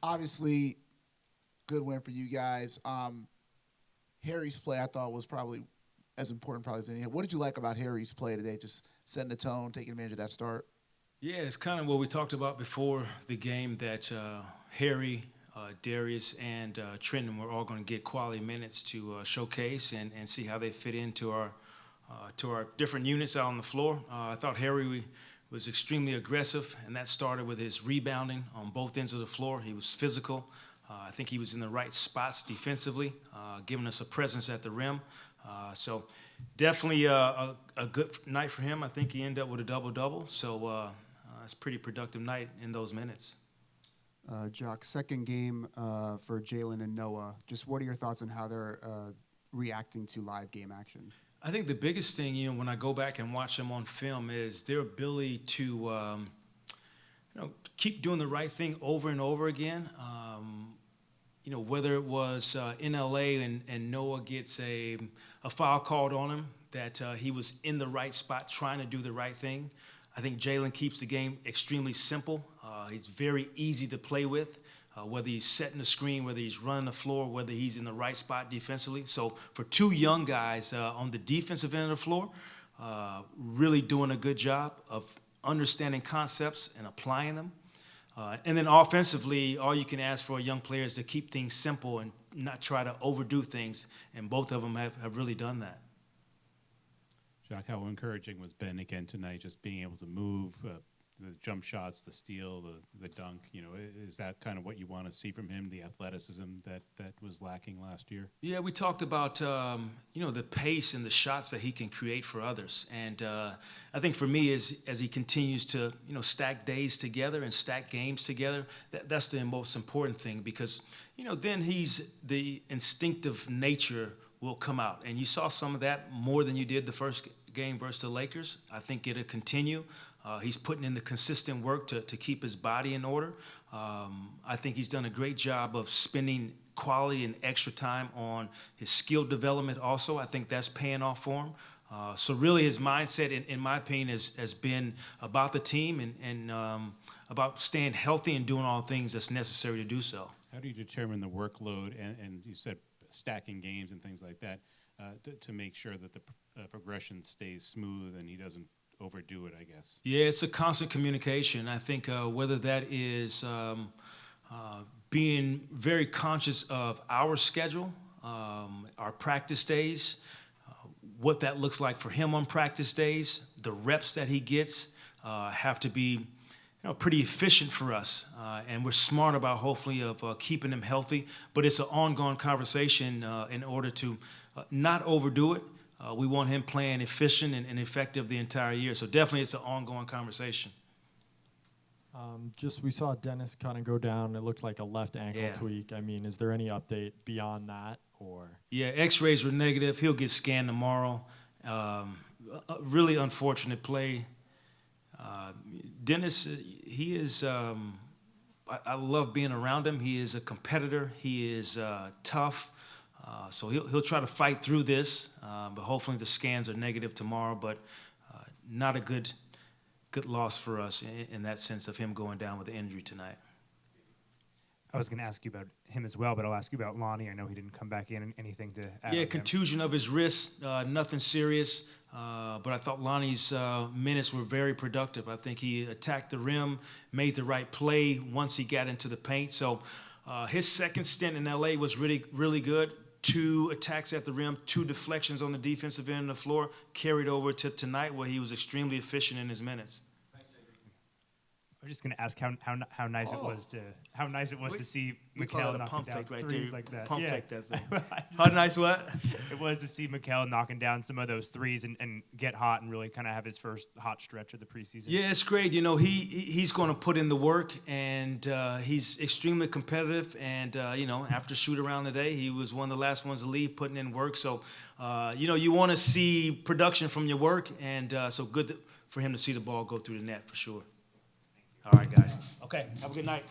Obviously, good win for you guys. Harry's play, I thought, was probably as important probably as any. What did you like about Harry's play today? Just setting the tone, taking advantage of that start. Yeah, it's kind of what we talked about before the game that Harry, Darius, and Trenton were all going to get quality minutes to showcase and see how they fit into our different units out on the floor. I thought Harry was extremely aggressive, and that started with his rebounding on both ends of the floor. He was physical. I think he was in the right spots defensively, giving us a presence at the rim. So definitely a good night for him. I think he ended up with a double-double. So it's a pretty productive night in those minutes. Jacque, second game for Jalen and Noah. Just what are your thoughts on how they're reacting to live game action? I think the biggest thing, when I go back and watch them on film is their ability to, keep doing the right thing over and over again. Whether it was in LA and Noah gets a foul called on him, that he was in the right spot trying to do the right thing. I think Jalen keeps the game extremely simple. He's very easy to play with, whether he's setting the screen, whether he's running the floor, whether he's in the right spot defensively. So for two young guys on the defensive end of the floor, really doing a good job of understanding concepts and applying them. And then offensively, all you can ask for a young player is to keep things simple and not try to overdo things, and both of them have really done that. Jacque, how encouraging was Ben again tonight, just being able to move, the jump shots, the steal, the dunk? Is that kind of what you want to see from him, the athleticism that was lacking last year? Yeah, we talked about, the pace and the shots that he can create for others. And I think for me, as he continues to, stack days together and stack games together, that's the most important thing because, then the instinctive nature will come out. And you saw some of that more than you did the first game versus the Lakers. I think it'll continue. He's putting in the consistent work to keep his body in order. I think he's done a great job of spending quality and extra time on his skill development also. I think that's paying off for him. So really his mindset, in my opinion, has been about the team and about staying healthy and doing all the things that's necessary to do so. How do you determine the workload, and you said stacking games and things like that, to make sure that the progression stays smooth and he doesn't overdo it, I guess? Yeah, it's a constant communication. I think whether that is being very conscious of our schedule, our practice days, what that looks like for him on practice days, the reps that he gets have to be pretty efficient for us, and we're smart about hopefully of keeping him healthy. But it's an ongoing conversation in order to not overdo it. We want him playing efficient and effective the entire year. So definitely it's an ongoing conversation. We saw Dennis kind of go down. It looked like a left ankle tweak. I mean, is there any update beyond that? Yeah, x-rays were negative. He'll get scanned tomorrow. A really unfortunate play. Dennis, he is, I love being around him. He is a competitor. He is tough. So he'll try to fight through this, but hopefully the scans are negative tomorrow. But not a good loss for us in that sense of him going down with the injury tonight. I was going to ask you about him as well, but I'll ask you about Lonnie. I know he didn't come back in. Anything to add? Yeah, on contusion of his wrist, nothing serious. But I thought Lonnie's minutes were very productive. I think he attacked the rim, made the right play once he got into the paint. So his second stint in LA was really, really good. 2 attacks at the rim, 2 deflections on the defensive end of the floor, carried over to tonight where he was extremely efficient in his minutes. I was just going to ask how nice it was to see Mikal knocking down threes like that. Pump fake that thing. How nice what? It was to see Mikal knocking down some of those threes and get hot and really kind of have his first hot stretch of the preseason. Yeah, it's great. He's going to put in the work, and he's extremely competitive. And after shoot around today, he was one of the last ones to leave, putting in work. So you want to see production from your work, and so good for him to see the ball go through the net for sure. All right, guys. Okay, have a good night.